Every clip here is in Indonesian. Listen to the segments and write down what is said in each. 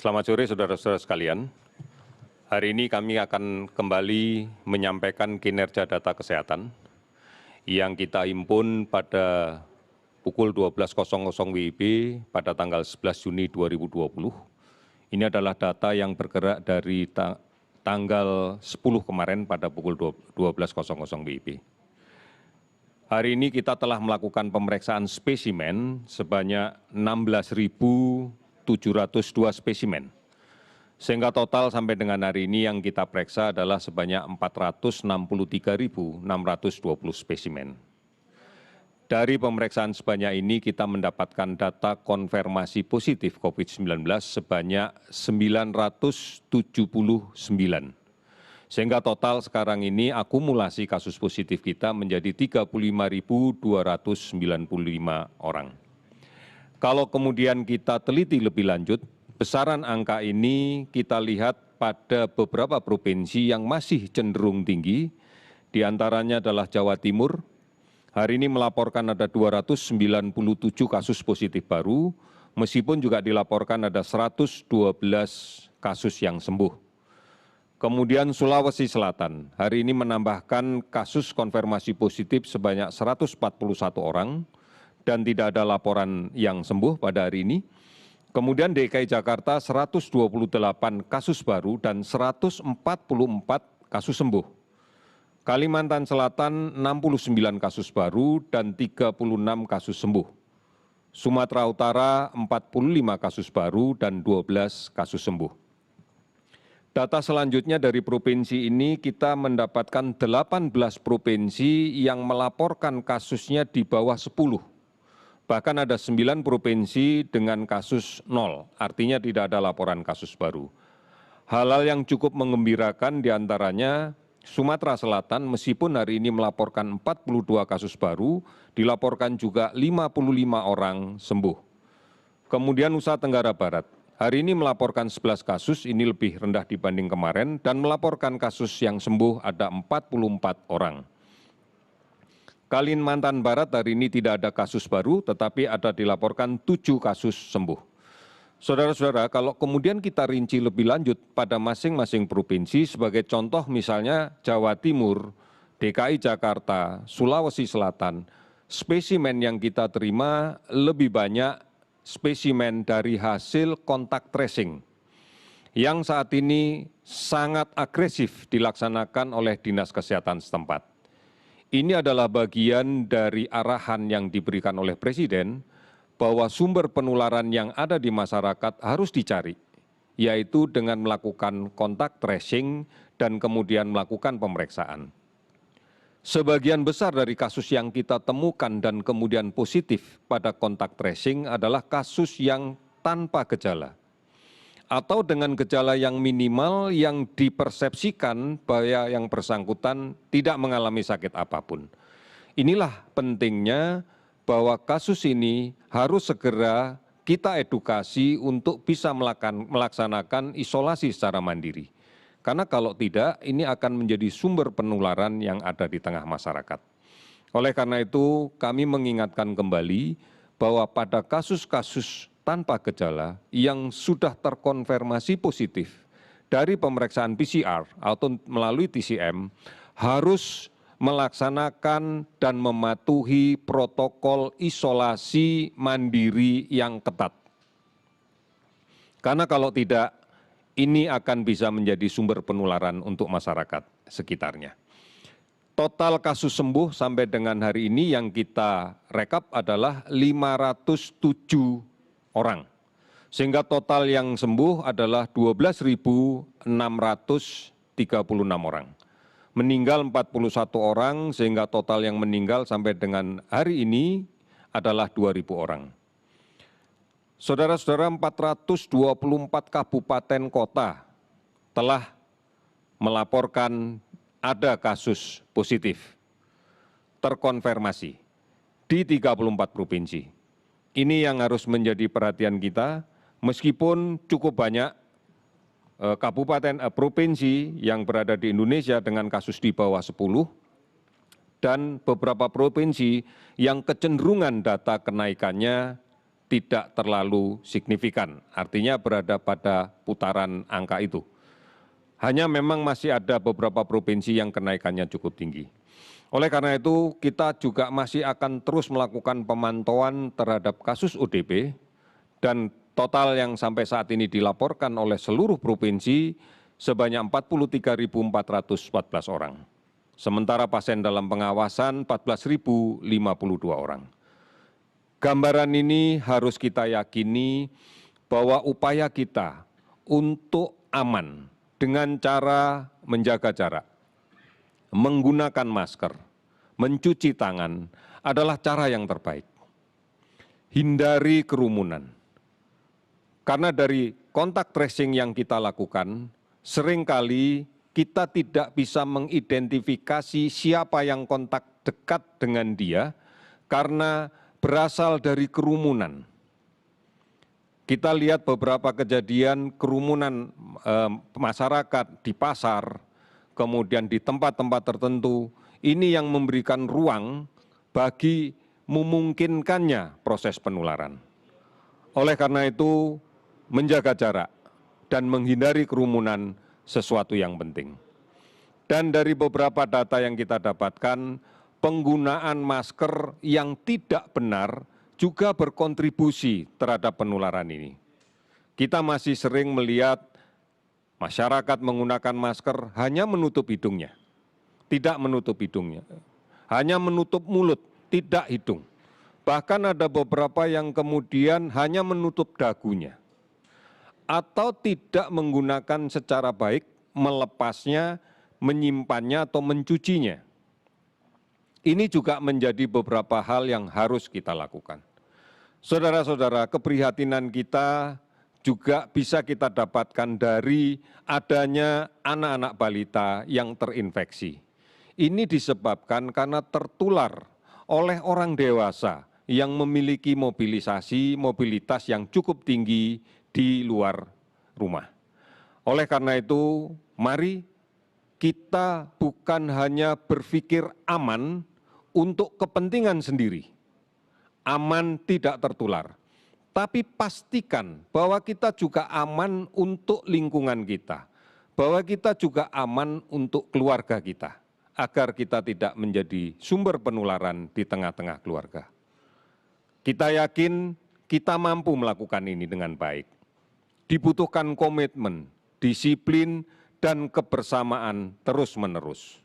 Selamat sore saudara-saudara sekalian. Hari ini kami akan kembali menyampaikan kinerja data kesehatan yang kita himpun pada pukul 12.00 WIB pada tanggal 11 Juni 2020. Ini adalah data yang bergerak dari tanggal 10 kemarin pada pukul 12.00 WIB. Hari ini kita telah melakukan pemeriksaan spesimen sebanyak 16.702 spesimen. Sehingga total sampai dengan hari ini yang kita periksa adalah sebanyak 463.620 spesimen. Dari pemeriksaan sebanyak ini kita mendapatkan data konfirmasi positif COVID-19 sebanyak 979. Sehingga total sekarang ini akumulasi kasus positif kita menjadi 35.295 orang. Kalau kemudian kita teliti lebih lanjut, besaran angka ini kita lihat pada beberapa provinsi yang masih cenderung tinggi, di antaranya adalah Jawa Timur. Hari ini melaporkan ada 297 kasus positif baru, meskipun juga dilaporkan ada 112 kasus yang sembuh. Kemudian Sulawesi Selatan, hari ini menambahkan kasus konfirmasi positif sebanyak 141 orang dan tidak ada laporan yang sembuh pada hari ini. Kemudian DKI Jakarta 128 kasus baru dan 144 kasus sembuh. Kalimantan Selatan 69 kasus baru dan 36 kasus sembuh. Sumatera Utara 45 kasus baru dan 12 kasus sembuh. Data selanjutnya dari provinsi ini kita mendapatkan 18 provinsi yang melaporkan kasusnya di bawah 10. Bahkan ada 9 provinsi dengan kasus 0, artinya tidak ada laporan kasus baru. Hal-hal yang cukup mengembirakan diantaranya Sumatera Selatan meskipun hari ini melaporkan 42 kasus baru, dilaporkan juga 55 orang sembuh. Kemudian Nusa Tenggara Barat. Hari ini melaporkan 11 kasus, ini lebih rendah dibanding kemarin, dan melaporkan kasus yang sembuh ada 44 orang. Kalimantan Barat hari ini tidak ada kasus baru, tetapi ada dilaporkan 7 kasus sembuh. Saudara-saudara, kalau kemudian kita rinci lebih lanjut pada masing-masing provinsi, sebagai contoh misalnya Jawa Timur, DKI Jakarta, Sulawesi Selatan, spesimen yang kita terima lebih banyak spesimen dari hasil kontak tracing yang saat ini sangat agresif dilaksanakan oleh Dinas Kesehatan setempat. Ini adalah bagian dari arahan yang diberikan oleh Presiden bahwa sumber penularan yang ada di masyarakat harus dicari, yaitu dengan melakukan kontak tracing dan kemudian melakukan pemeriksaan. Sebagian besar dari kasus yang kita temukan dan kemudian positif pada kontak tracing adalah kasus yang tanpa gejala atau dengan gejala yang minimal yang dipersepsikan bahwa yang bersangkutan tidak mengalami sakit apapun. Inilah pentingnya bahwa kasus ini harus segera kita edukasi untuk bisa melaksanakan isolasi secara mandiri. Karena kalau tidak, ini akan menjadi sumber penularan yang ada di tengah masyarakat. Oleh karena itu, kami mengingatkan kembali bahwa pada kasus-kasus tanpa gejala yang sudah terkonfirmasi positif dari pemeriksaan PCR atau melalui TCM, harus melaksanakan dan mematuhi protokol isolasi mandiri yang ketat. Karena kalau tidak, ini akan bisa menjadi sumber penularan untuk masyarakat sekitarnya. Total kasus sembuh sampai dengan hari ini yang kita rekap adalah 507 orang. Sehingga total yang sembuh adalah 12.636 orang. Meninggal 41 orang sehingga total yang meninggal sampai dengan hari ini adalah 2.000 orang. Saudara-saudara, 424 kabupaten kota telah melaporkan ada kasus positif terkonfirmasi di 34 provinsi. Ini yang harus menjadi perhatian kita, meskipun cukup banyak provinsi yang berada di Indonesia dengan kasus di bawah 10 dan beberapa provinsi yang kecenderungan data kenaikannya tidak terlalu signifikan, artinya berada pada putaran angka itu. Hanya memang masih ada beberapa provinsi yang kenaikannya cukup tinggi. Oleh karena itu, kita juga masih akan terus melakukan pemantauan terhadap kasus ODP dan total yang sampai saat ini dilaporkan oleh seluruh provinsi sebanyak 43.414 orang. Sementara pasien dalam pengawasan 14.052 orang. Gambaran ini harus kita yakini bahwa upaya kita untuk aman dengan cara menjaga jarak, menggunakan masker, mencuci tangan adalah cara yang terbaik. Hindari kerumunan. Karena dari kontak tracing yang kita lakukan, seringkali kita tidak bisa mengidentifikasi siapa yang kontak dekat dengan dia karena berasal dari kerumunan. Kita lihat beberapa kejadian kerumunan masyarakat di pasar, kemudian di tempat-tempat tertentu, ini yang memberikan ruang bagi memungkinkannya proses penularan. Oleh karena itu, menjaga jarak dan menghindari kerumunan sesuatu yang penting. Dan dari beberapa data yang kita dapatkan, penggunaan masker yang tidak benar juga berkontribusi terhadap penularan ini. Kita masih sering melihat masyarakat menggunakan masker hanya menutup hidungnya, tidak menutup hidungnya, hanya menutup mulut, tidak hidung. Bahkan ada beberapa yang kemudian hanya menutup dagunya, atau tidak menggunakan secara baik, melepasnya, menyimpannya atau mencucinya. Ini juga menjadi beberapa hal yang harus kita lakukan. Saudara-saudara, keprihatinan kita juga bisa kita dapatkan dari adanya anak-anak balita yang terinfeksi. Ini disebabkan karena tertular oleh orang dewasa yang memiliki mobilitas yang cukup tinggi di luar rumah. Oleh karena itu, mari kita bukan hanya berpikir aman untuk kepentingan sendiri, aman tidak tertular, tapi pastikan bahwa kita juga aman untuk lingkungan kita, bahwa kita juga aman untuk keluarga kita, agar kita tidak menjadi sumber penularan di tengah-tengah keluarga. Kita yakin kita mampu melakukan ini dengan baik. Dibutuhkan komitmen, disiplin, dan kebersamaan terus-menerus.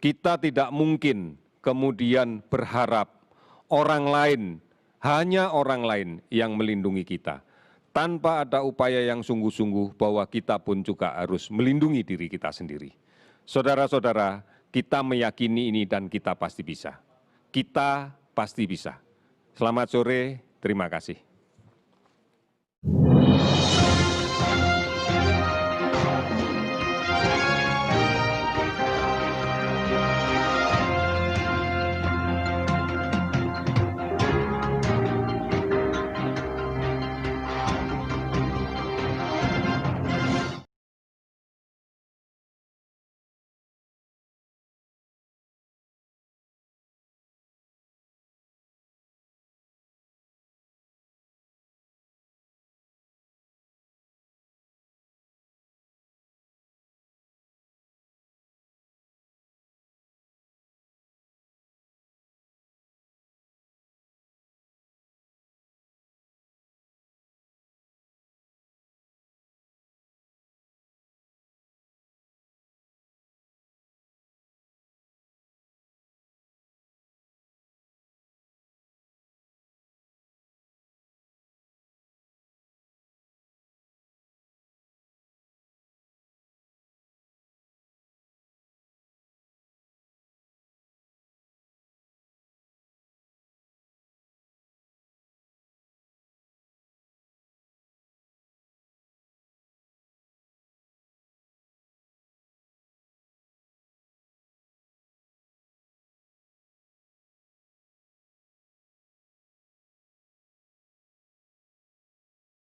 Kita tidak mungkin kemudian berharap hanya orang lain yang melindungi kita, tanpa ada upaya yang sungguh-sungguh bahwa kita pun juga harus melindungi diri kita sendiri. Saudara-saudara, kita meyakini ini dan kita pasti bisa. Kita pasti bisa. Selamat sore, terima kasih.